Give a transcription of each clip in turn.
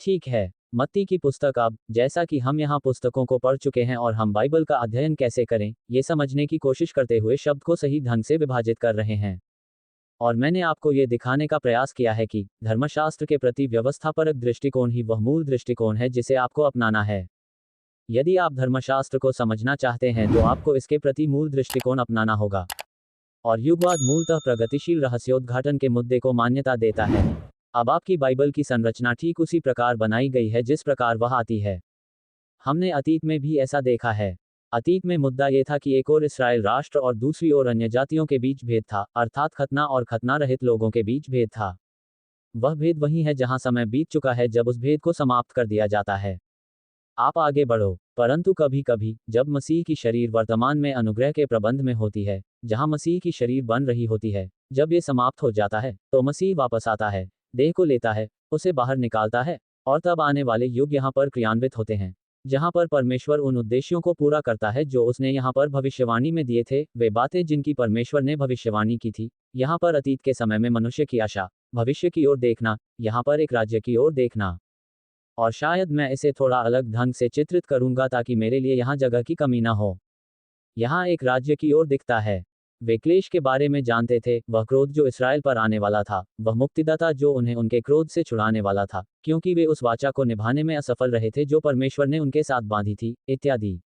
ठीक है, मत्ती की पुस्तक। अब जैसा कि हम यहाँ पुस्तकों को पढ़ चुके हैं और हम बाइबल का अध्ययन कैसे करें, ये समझने की कोशिश करते हुए शब्द को सही ढंग से विभाजित कर रहे हैं। और मैंने आपको ये दिखाने का प्रयास किया है कि धर्मशास्त्र के प्रति व्यवस्थापरक दृष्टिकोण ही वह मूल दृष्टिकोण है जिसे आपको अपनाना है। यदि आप धर्मशास्त्र को समझना चाहते हैं तो आपको इसके प्रति मूल दृष्टिकोण अपनाना होगा। और युगवाद मूलतः प्रगतिशील रहस्योद्घाटन के मुद्दे को मान्यता देता है। अब आपकी बाइबल की संरचना ठीक उसी प्रकार बनाई गई है जिस प्रकार वह आती है। हमने अतीत में भी ऐसा देखा है। अतीत में मुद्दा ये था कि एक ओर इस्राएल राष्ट्र और दूसरी ओर अन्य जातियों के बीच भेद था, अर्थात खतना और खतना रहित लोगों के बीच भेद था। वह भेद वही है जहां समय बीत चुका है जब उस भेद को समाप्त कर दिया जाता है। आप आगे बढ़ो, परंतु कभी कभी जब मसीह की शरीर वर्तमान में अनुग्रह के प्रबंध में होती है, जहां मसीह की शरीर बन रही होती है, जब ये समाप्त हो जाता है तो मसीह वापस आता है, देह को लेता है, उसे बाहर निकालता है, और तब आने वाले युग यहाँ पर क्रियान्वित होते हैं, जहां पर परमेश्वर उन उद्देश्यों को पूरा करता है जो उसने यहाँ पर भविष्यवाणी में दिए थे, वे बातें जिनकी परमेश्वर ने भविष्यवाणी की थी। यहाँ पर अतीत के समय में मनुष्य की आशा, भविष्य की ओर देखना, यहाँ पर एक राज्य की ओर देखना। और शायद मैं इसे थोड़ा अलग ढंग से चित्रित करूंगा ताकि मेरे लिए यहाँ जगह की कमी ना हो। यहाँ एक राज्य की ओर दिखता है। वे क्लेश के बारे में जानते थे, वह क्रोध जो इस्राएल पर आने वाला था, वह मुक्तिदाता जो उन्हें उनके क्रोध से छुड़ाने वाला था, क्योंकि वे उस वाचा को निभाने में असफल रहे थे जो परमेश्वर ने उनके साथ बांधी थी, इत्यादि।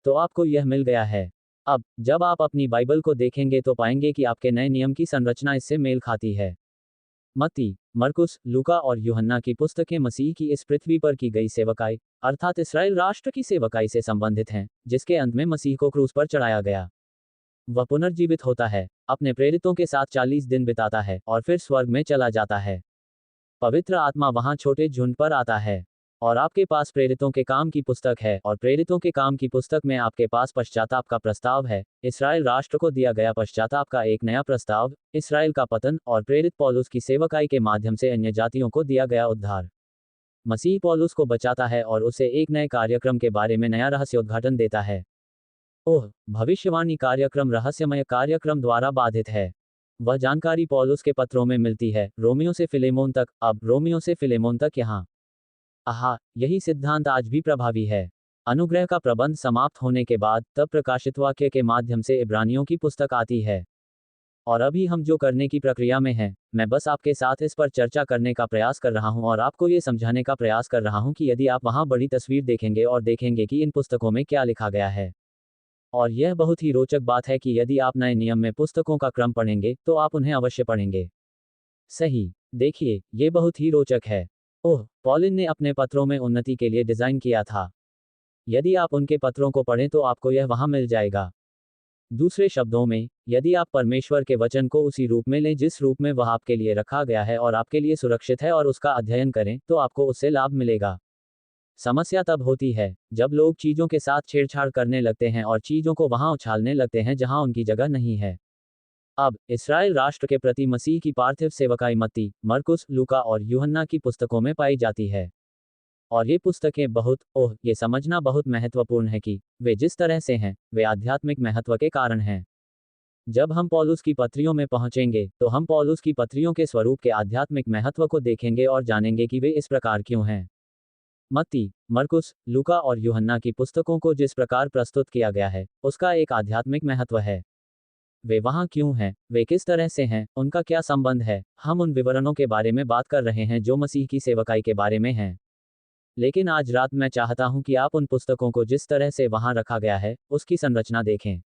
तो आपको यह मिल गया है। अब जब आप अपनी बाइबल को देखेंगे तो पाएंगे कि आपके नए नियम की संरचना इससे मेल खाती है। मत्ती, मरकुस, लूका और यूहन्ना की पुस्तकें मसीह की इस पृथ्वी पर की गई सेवकाई, अर्थात इस्राएल राष्ट्र की सेवकाई से संबंधित हैं, जिसके अंत में मसीह को क्रूस पर चढ़ाया गया। वह पुनर्जीवित होता है, अपने प्रेरितों के साथ 40 दिन बिताता है और फिर स्वर्ग में चला जाता है। पवित्र आत्मा वहां छोटे झुंड पर आता है। और आपके पास प्रेरितों के काम की पुस्तक है, और प्रेरितों के काम की पुस्तक में आपके पास पश्चाताप का प्रस्ताव है, इस्राएल राष्ट्र को दिया गया पश्चाताप का एक नया प्रस्ताव, इस्राएल का पतन, और प्रेरित पौलुस की सेवकाई के माध्यम से अन्य जातियों को दिया गया उद्धार। मसीह पौलुस को बचाता है और उसे एक नए कार्यक्रम के बारे में नया रहस्योद्घाटन देता है। ओह, भविष्यवाणी कार्यक्रम रहस्यमय कार्यक्रम द्वारा बाधित है। वह जानकारी पौलुस के पत्रों में मिलती है, रोमियो से फिलेमोन तक। अब रोमियो से फिलेमोन तक यहाँ आहा, यही सिद्धांत आज भी प्रभावी है। अनुग्रह का प्रबंध समाप्त होने के बाद तब प्रकाशित वाक्य के माध्यम से इब्रानियों की पुस्तक आती है। और अभी हम जो करने की प्रक्रिया में हैं, मैं बस आपके साथ इस पर चर्चा करने का प्रयास कर रहा हूं और आपको ये समझाने का प्रयास कर रहा हूं कि यदि आप वहां बड़ी तस्वीर देखेंगे और देखेंगे कि इन पुस्तकों में क्या लिखा गया है। और यह बहुत ही रोचक बात है कि यदि आप नए नियम में पुस्तकों का क्रम पढ़ेंगे तो आप उन्हें अवश्य पढ़ेंगे। सही, देखिए, ये बहुत ही रोचक है। ओह, पॉलिन ने अपने पत्रों में उन्नति के लिए डिजाइन किया था। यदि आप उनके पत्रों को पढ़ें तो आपको यह वहां मिल जाएगा। दूसरे शब्दों में, यदि आप परमेश्वर के वचन को उसी रूप में लें जिस रूप में वह आपके लिए रखा गया है और आपके लिए सुरक्षित है और उसका अध्ययन करें, तो आपको उससे लाभ मिलेगा। समस्या तब होती है जब लोग चीजों के साथ छेड़छाड़ करने लगते हैं और चीजों को वहां उछालने लगते हैं जहां उनकी जगह नहीं है। अब इस्राएल राष्ट्र के प्रति मसीह की पार्थिव सेवकाई मत्ती, मरकुस, लूका और यूहन्ना की पुस्तकों में पाई जाती है। और ये पुस्तकें ये समझना बहुत महत्वपूर्ण है कि वे जिस तरह से हैं, वे आध्यात्मिक महत्व के कारण हैं। जब हम पौलुस की पत्रियों में पहुंचेंगे तो हम पौलुस की पत्रियों के स्वरूप के आध्यात्मिक महत्व को देखेंगे और जानेंगे कि वे इस प्रकार क्यों हैं। मत्ती, मरकुस, लूका और यूहन्ना की पुस्तकों को जिस प्रकार प्रस्तुत किया गया है, उसका एक आध्यात्मिक महत्व है। वे वहां क्यों हैं, वे किस तरह से हैं, उनका क्या संबंध है, हम उन विवरणों के बारे में बात कर रहे हैं जो मसीह की सेवकाई के बारे में हैं। लेकिन आज रात मैं चाहता हूं कि आप उन पुस्तकों को जिस तरह से वहां रखा गया है, उसकी संरचना देखें।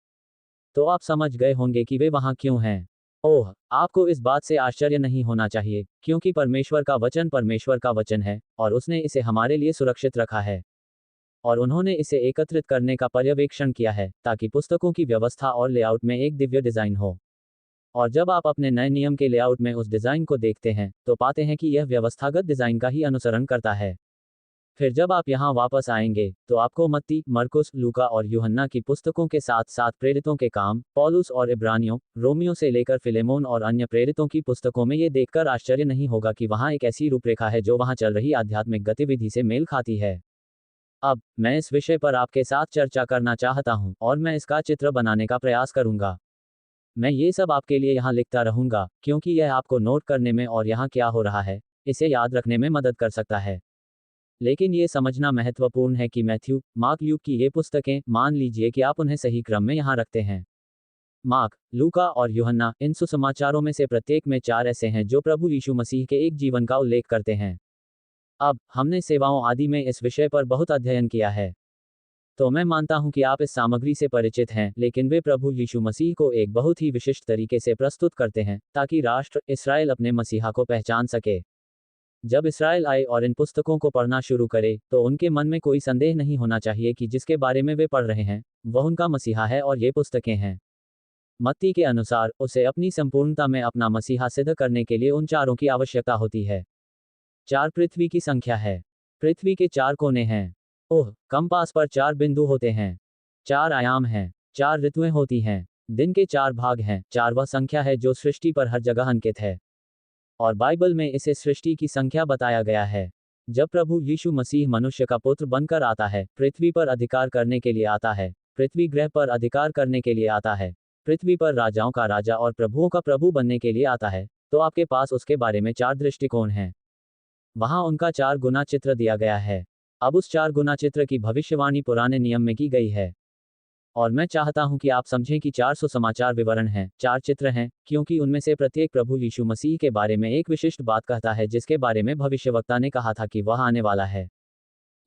तो आप समझ गए होंगे कि वे वहां क्यों हैं। ओह, आपको इस बात से आश्चर्य नहीं होना चाहिए, क्योंकि परमेश्वर का वचन है, और उसने इसे हमारे लिए सुरक्षित रखा है। और उन्होंने इसे एकत्रित करने का पर्यवेक्षण किया है, ताकि पुस्तकों की व्यवस्था और लेआउट में एक दिव्य डिजाइन हो। और जब आप अपने नए नियम के लेआउट में उस डिजाइन को देखते हैं, तो पाते हैं कि यह व्यवस्थागत डिजाइन का ही अनुसरण करता है। फिर जब आप यहाँ वापस आएंगे, तो आपको मत्ती, मरकुस, लूका और यूहन्ना की पुस्तकों के साथ साथ प्रेरितों के काम, पौलुस और इब्रानियों, रोमियो से लेकर फिलेमोन और अन्य प्रेरितों की पुस्तकों में ये देखकर आश्चर्य नहीं होगा कि वहाँ एक ऐसी रूपरेखा है जो वहाँ चल रही आध्यात्मिक गतिविधि से मेल खाती है। अब मैं इस विषय पर आपके साथ चर्चा करना चाहता हूँ और मैं इसका चित्र बनाने का प्रयास करूंगा। मैं ये सब आपके लिए यहाँ लिखता रहूंगा, क्योंकि यह आपको नोट करने में और यहाँ क्या हो रहा है, इसे याद रखने में मदद कर सकता है। लेकिन ये समझना महत्वपूर्ण है कि मैथ्यू, मार्क, ल्यूक की ये पुस्तकें, मान लीजिए कि आप उन्हें सही क्रम में यहाँ रखते हैं। मार्क, लूका और यूहन्ना, इन सुसमाचारों में से प्रत्येक में 4 ऐसे हैं जो प्रभु यीशु मसीह के एक जीवन का उल्लेख करते हैं। अब हमने सेवाओं आदि में इस विषय पर बहुत अध्ययन किया है, तो मैं मानता हूं कि आप इस सामग्री से परिचित हैं, लेकिन वे प्रभु यीशु मसीह को एक बहुत ही विशिष्ट तरीके से प्रस्तुत करते हैं ताकि राष्ट्र इस्राएल अपने मसीहा को पहचान सके। जब इस्राएल आए और इन पुस्तकों को पढ़ना शुरू करे, तो उनके मन में कोई संदेह नहीं होना चाहिए कि जिसके बारे में वे पढ़ रहे हैं वह उनका मसीहा है और ये पुस्तकें हैं। मत्ती के अनुसार उसे अपनी संपूर्णता में अपना मसीहा सिद्ध करने के लिए उन चारों की आवश्यकता होती है। 4 पृथ्वी की संख्या है। पृथ्वी के 4 कोने हैं। ओह, कंपास पर 4 बिंदु होते हैं। 4 आयाम हैं। 4 ऋतुएं होती हैं। दिन के 4 भाग हैं। 4 वह संख्या है जो सृष्टि पर हर जगह अंकित है, और बाइबल में इसे सृष्टि की संख्या बताया गया है। जब प्रभु यीशु मसीह मनुष्य का पुत्र बनकर आता है, पृथ्वी पर अधिकार करने के लिए आता है, पृथ्वी ग्रह पर अधिकार करने के लिए आता है, पृथ्वी पर राजाओं का राजा और प्रभुओं का प्रभु बनने के लिए आता है, तो आपके पास उसके बारे में 4 दृष्टिकोण हैं। वहां उनका 4 गुना चित्र दिया गया है। अब उस 4 गुना चित्र की भविष्यवाणी पुराने नियम में की गई है, और मैं चाहता हूं कि आप समझें कि 400 समाचार विवरण हैं, 4 चित्र हैं, क्योंकि उनमें से प्रत्येक प्रभु यीशु मसीह के बारे में एक विशिष्ट बात कहता है जिसके बारे में भविष्यवक्ता ने कहा था कि वह आने वाला है।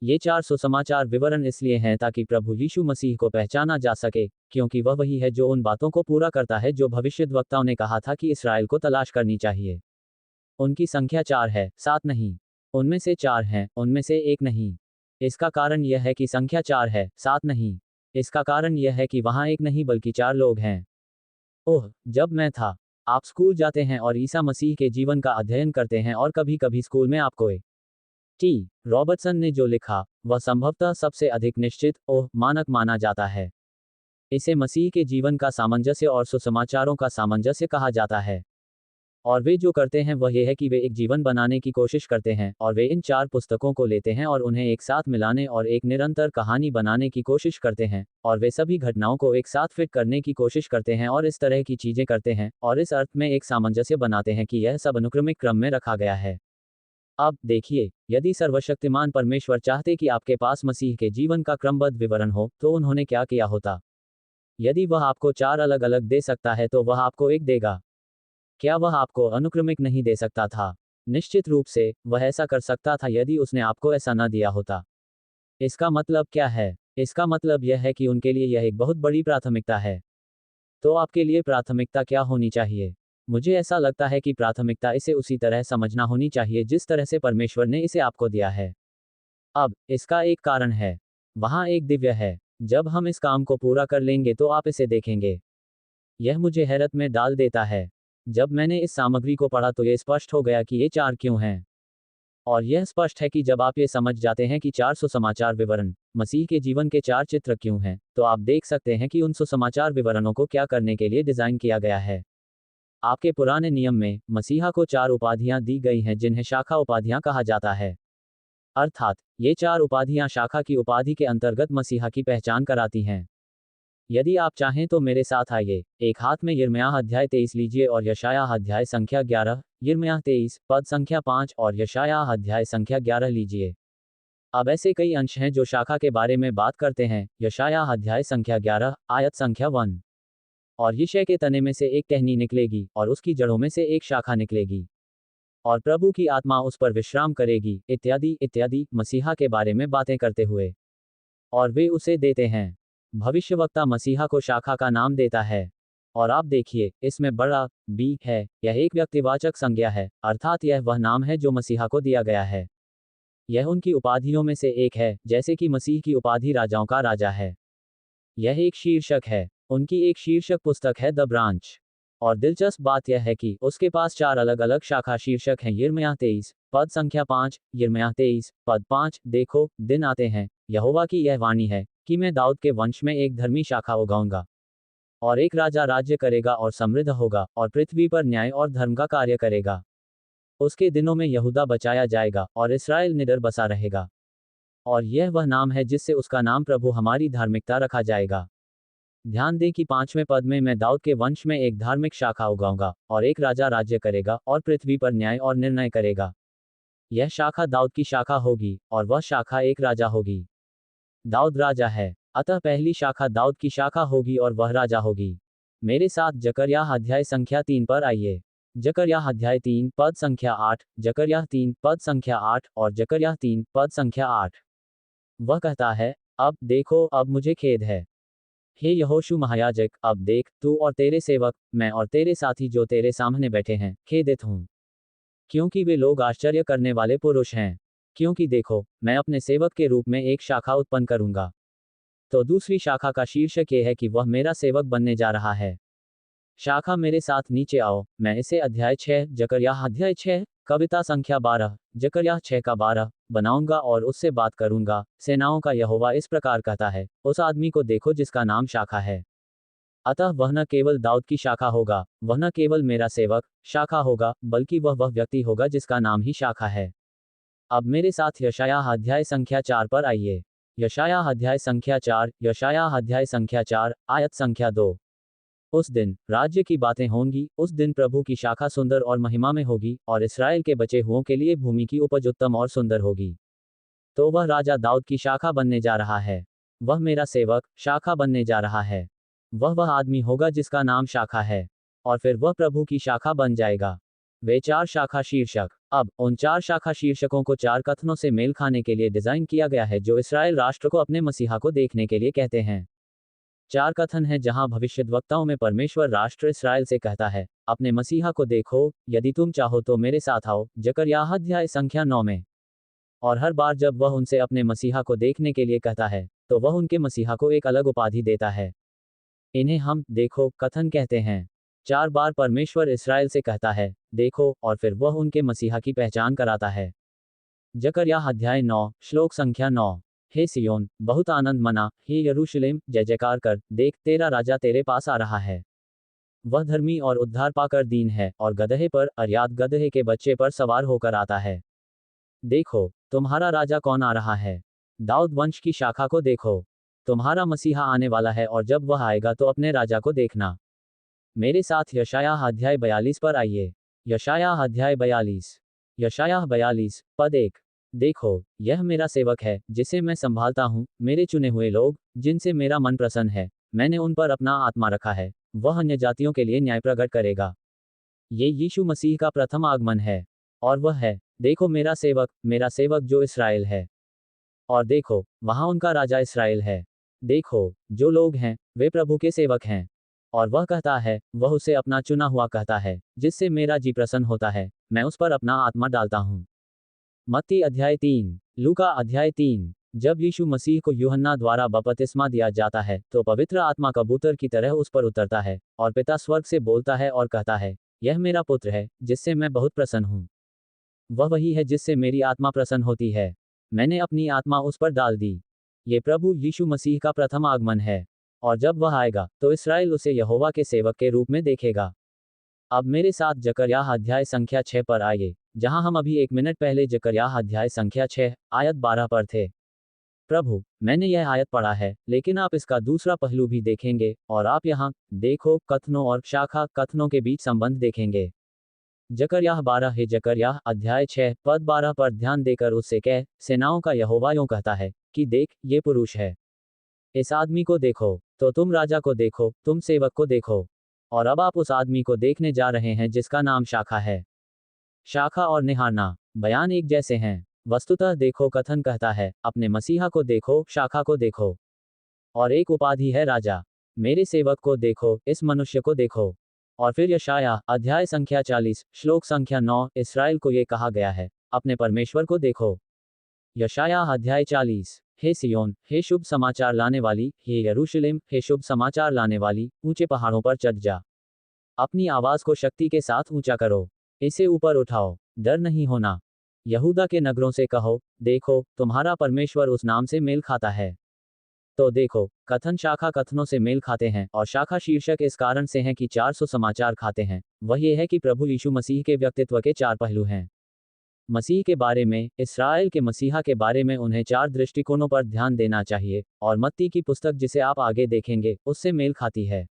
ये 400 समाचार विवरण इसलिए हैं ताकि प्रभु यीशु मसीह को पहचाना जा सके, क्योंकि वह वही है जो उन बातों को पूरा करता है जो भविष्यद्वक्ताओं ने कहा था कि इस्राएल को तलाश करनी चाहिए। उनकी संख्या 4 है, 7 नहीं। उनमें से 4 हैं, उनमें से 1 नहीं। इसका कारण यह है कि संख्या 4 है, 7 नहीं। इसका कारण यह है कि वहां 1 नहीं बल्कि 4 लोग हैं। ओह, जब मैं था। आप स्कूल जाते हैं और ईसा मसीह के जीवन का अध्ययन करते हैं, और कभी कभी स्कूल में आपको टी रॉबर्टसन ने जो लिखा, वह संभवतः सबसे अधिक निश्चित, मानक माना जाता है। इसे मसीह के जीवन का सामंजस्य और सुसमाचारों का सामंजस्य कहा जाता है। और वे जो करते हैं वह यह है कि वे एक जीवन बनाने की कोशिश करते हैं, और वे इन 4 पुस्तकों को लेते हैं और उन्हें एक साथ मिलाने और एक निरंतर कहानी बनाने की कोशिश करते हैं, और वे सभी घटनाओं को एक साथ फिट करने की कोशिश करते हैं और इस तरह की चीजें करते हैं, और इस अर्थ में एक सामंजस्य बनाते हैं कि यह सब अनुक्रमिक क्रम में रखा गया है। अब देखिए, यदि सर्वशक्तिमान परमेश्वर चाहते कि आपके पास मसीह के जीवन का क्रमबद्ध विवरण हो, तो उन्होंने क्या किया होता? यदि वह आपको 4 अलग अलग दे सकता है तो वह आपको एक देगा। क्या वह आपको अनुक्रमिक नहीं दे सकता था? निश्चित रूप से, वह ऐसा कर सकता था यदि उसने आपको ऐसा न दिया होता। इसका मतलब क्या है? इसका मतलब यह है कि उनके लिए यह एक बहुत बड़ी प्राथमिकता है। तो आपके लिए प्राथमिकता क्या होनी चाहिए? मुझे ऐसा लगता है कि प्राथमिकता इसे उसी तरह समझना होनी चाहिए जिस तरह से परमेश्वर ने इसे आपको दिया है। अब, इसका एक कारण है। वहाँ एक दिव्य है। जब हम इस काम को पूरा कर लेंगे तो आप इसे देखेंगे। यह मुझे हैरत में डाल देता है। जब मैंने इस सामग्री को पढ़ा तो यह स्पष्ट हो गया कि ये 4 क्यों हैं। और यह स्पष्ट है कि जब आप ये समझ जाते हैं कि 400 समाचार विवरण मसीह के जीवन के 4 चित्र क्यों हैं, तो आप देख सकते हैं कि उन सुसमाचार विवरणों को क्या करने के लिए डिजाइन किया गया है। आपके पुराने नियम में मसीहा को 4 उपाधियां दी गई हैं जिन्हें शाखा उपाधियां कहा जाता है। अर्थात, ये 4 उपाधियां शाखा की उपाधि के अंतर्गत मसीहा की पहचान कराती हैं। यदि आप चाहें तो मेरे साथ आइए, एक हाथ में यिर्मयाह अध्याय 23 लीजिए और यशायाह अध्याय संख्या 11, यिर्मयाह 23 पद संख्या 5 और यशायाह अध्याय संख्या 11 लीजिए। अब ऐसे कई अंश हैं जो शाखा के बारे में बात करते हैं। यशायाह अध्याय संख्या 11 आयत संख्या 1। और यिशै के तने में से एक टहनी निकलेगी और उसकी जड़ों में से एक शाखा निकलेगी, और प्रभु की आत्मा उस पर विश्राम करेगी, इत्यादि इत्यादि, मसीहा के बारे में बातें करते हुए। और वे उसे देते हैं। भविष्यवक्ता मसीहा को शाखा का नाम देता है। और आप देखिए, इसमें बड़ा बी है। यह एक व्यक्तिवाचक संज्ञा है, अर्थात यह वह नाम है जो मसीहा को दिया गया है। यह उनकी उपाधियों में से एक है, जैसे कि मसीह की उपाधि राजाओं का राजा है। यह एक शीर्षक है। उनकी एक शीर्षक पुस्तक है द ब्रांच। और दिलचस्प बात यह है कि उसके पास 4 अलग अलग शाखा शीर्षक हैं। यिर्मयाह 23 पद संख्या 5, यिर्मयाह 23 पद 5, देखो, दिन आते हैं, यहोवा की यह वाणी है, कि मैं दाऊद के वंश में एक धर्मी शाखा उगाऊंगा, और एक राजा राज्य करेगा और समृद्ध होगा, और पृथ्वी पर न्याय और धर्म का कार्य करेगा। उसके दिनों में यहूदा बचाया जाएगा और इस्राएल निडर बसा रहेगा। और यह वह नाम है जिससे उसका नाम प्रभु हमारी धार्मिकता रखा जाएगा। ध्यान दें कि 5वें पद में मैं दाऊद के वंश में एक धार्मिक शाखा उगाऊंगा, और एक राजा राज्य करेगा और पृथ्वी पर न्याय और निर्णय करेगा। यह शाखा दाऊद की शाखा होगी और वह शाखा एक राजा होगी। दाऊद राजा है, अतः पहली शाखा दाऊद की शाखा होगी और वह राजा होगी। मेरे साथ जकर्याह अध्याय संख्या 3 पर आइए। जकर्याह अध्याय 3 पद संख्या 8, जकर्याह 3 पद संख्या 8 और जकर्याह 3 पद संख्या 8। वह कहता है, अब देखो, अब मुझे खेद है। हे यहोशू महायाजक, अब देख, तू और तेरे सेवक, मैं और तेरे साथी जो तेरे सामने बैठे हैं, खेदित हूँ, क्योंकि वे लोग आश्चर्य करने वाले पुरुष हैं। क्योंकि देखो, मैं अपने सेवक के रूप में एक शाखा उत्पन्न करूंगा। तो दूसरी शाखा का शीर्षक ये है कि वह मेरा सेवक बनने जा रहा है। शाखा मेरे साथ नीचे आओ, मैं इसे अध्याय 6, जकर्याह अध्याय 6, कविता संख्या 12, जकर्याह 6 का 12 बनाऊंगा और उससे बात करूंगा। सेनाओं का यहोवा इस प्रकार कहता है, उस आदमी को देखो जिसका नाम शाखा है। अतः वह न केवल दाऊद की शाखा होगा, वह न केवल मेरा सेवक शाखा होगा, बल्कि वह व्यक्ति होगा जिसका नाम ही शाखा है। अब मेरे साथ यशायाह अध्याय संख्या 4 पर आइए। यशायाह अध्याय संख्या 4, यशायाह अध्याय संख्या 4, आयत संख्या 2। उस दिन राज्य की बातें होंगी, उस दिन प्रभु की शाखा सुंदर और महिमा में होगी, और इस्राएल के बचे हुओं के लिए भूमि की उपज उत्तम और सुंदर होगी। तो वह राजा दाऊद की शाखा बनने जा रहा है। वह मेरा सेवक शाखा बनने जा रहा है। वह आदमी होगा जिसका नाम शाखा है, और फिर वह प्रभु की शाखा बन जाएगा। वे 4 शाखा शीर्षक। अब उन 4 शाखा शीर्षकों को 4 कथनों से मेल खाने के लिए डिजाइन किया गया है जो इस्राएल राष्ट्र को अपने मसीहा को देखने के लिए कहते हैं। 4 कथन है जहां भविष्यद्वक्ताओं में परमेश्वर राष्ट्र इस्राएल से कहता है, अपने मसीहा को देखो, यदि तुम चाहो तो मेरे साथ आओ, जकर्याह अध्याय संख्या 9 में। और हर बार जब वह उनसे अपने मसीहा को देखने के लिए कहता है, तो वह उनके मसीहा को एक अलग उपाधि देता है। इन्हें हम देखो कथन कहते हैं। 4 बार परमेश्वर इस्राएल से कहता है, देखो, और फिर वह उनके मसीहा की पहचान कराता है। जकर्याह अध्याय 9, श्लोक संख्या 9। हे सियोन, बहुत आनंद मना, हे यरूशलेम, जय जयकार कर, देख, तेरा राजा तेरे पास आ रहा है। वह धर्मी और उद्धार पाकर दीन है, और गदहे पर, अर्थात गदहे के बच्चे पर सवार होकर आता है। देखो, तुम्हारा राजा कौन आ रहा है। दाऊद वंश की शाखा को देखो। तुम्हारा मसीहा आने वाला है, और जब वह आएगा तो अपने राजा को देखना। मेरे साथ यशायाह अध्याय 42 पर आइए। यशायाह अध्याय 42। यशायाह 42 पद 1। देखो, यह मेरा सेवक है जिसे मैं संभालता हूँ, मेरे चुने हुए लोग जिनसे मेरा मन प्रसन्न है, मैंने उन पर अपना आत्मा रखा है, वह अन्य जातियों के लिए न्याय प्रकट करेगा। ये यीशु मसीह का प्रथम आगमन है, और वह है, देखो मेरा सेवक जो इस्राएल है। और देखो, वहां उनका राजा इस्राएल है। देखो, जो लोग हैं वे प्रभु के सेवक हैं। और वह कहता है, वह उसे अपना चुना हुआ कहता है, जिससे मेरा जी प्रसन्न होता है, मैं उस पर अपना आत्मा डालता हूँ। मत्ती अध्याय 3, लूका अध्याय 3। जब यीशु मसीह को यूहन्ना द्वारा बपतिस्मा दिया जाता है, तो पवित्र आत्मा कबूतर की तरह उस पर उतरता है, और पिता स्वर्ग से बोलता है और कहता है, यह मेरा पुत्र है, जिससे मैं बहुत प्रसन्न हूँ। वह वही है जिससे मेरी आत्मा प्रसन्न होती है। मैंने अपनी आत्मा उस पर डाल दी। ये प्रभु यीशु मसीह का प्रथम आगमन है। और जब वह आएगा, तो इस्राएल उसे यहोवा के सेवक के रूप में देखेगा। अब मेरे साथ जकर्याह अध्याय संख्या 6 पर आइए, जहां हम अभी 1 मिनट पहले जकर्याह अध्याय संख्या 6, आयत 12 पर थे। प्रभु, मैंने यह आयत पढ़ा है, लेकिन आप इसका दूसरा पहलू भी देखेंगे, और आप यहाँ, देखो, कथनों और शाखा कथनों के बीच संबंध देखेंगे। जकर्याह 12 है जकर्याह अध्याय 6 पद 12 पर ध्यान देकर उससे कह, सेनाओं का यहोवा यूं कहता है, कि देख, ये पुरुष है। इस आदमी को देखो, तो तुम राजा को देखो, तुम सेवक को देखो। और अब आप उस आदमी को देखने जा रहे हैं जिसका नाम शाखा है। शाखा और निहारना बयान एक जैसे हैं। वस्तुतः देखो कथन कहता है, अपने मसीहा को देखो, शाखा को देखो। और एक उपाधि है राजा। मेरे सेवक को देखो, इस मनुष्य को देखो। और फिर यशायाह अध्याय संख्या 40, श्लोक संख्या 9, इस्राएल को ये कहा गया है, अपने परमेश्वर को देखो। यशायाह अध्याय 40। हे सियोन, हे शुभ समाचार लाने वाली, हे यरूशलेम, हे शुभ समाचार लाने वाली, ऊंचे पहाड़ों पर चढ़ जा। अपनी आवाज को शक्ति के साथ ऊंचा करो। इसे ऊपर उठाओ, डर नहीं होना। यहूदा के नगरों से कहो, देखो, तुम्हारा परमेश्वर उस नाम से मेल खाता है। तो देखो, कथन शाखा कथनों से मेल खाते हैं, और शाखा शीर्षक इस कारण से हैं कि 400 समाचार खाते हैं। वह ये है कि प्रभु यीशु मसीह के व्यक्तित्व के 4 पहलू हैं। मसीह के बारे में, इस्राएल के मसीहा के बारे में उन्हें 4 दृष्टिकोणों पर ध्यान देना चाहिए, और मत्ती की पुस्तक जिसे आप आगे देखेंगे, उससे मेल खाती है।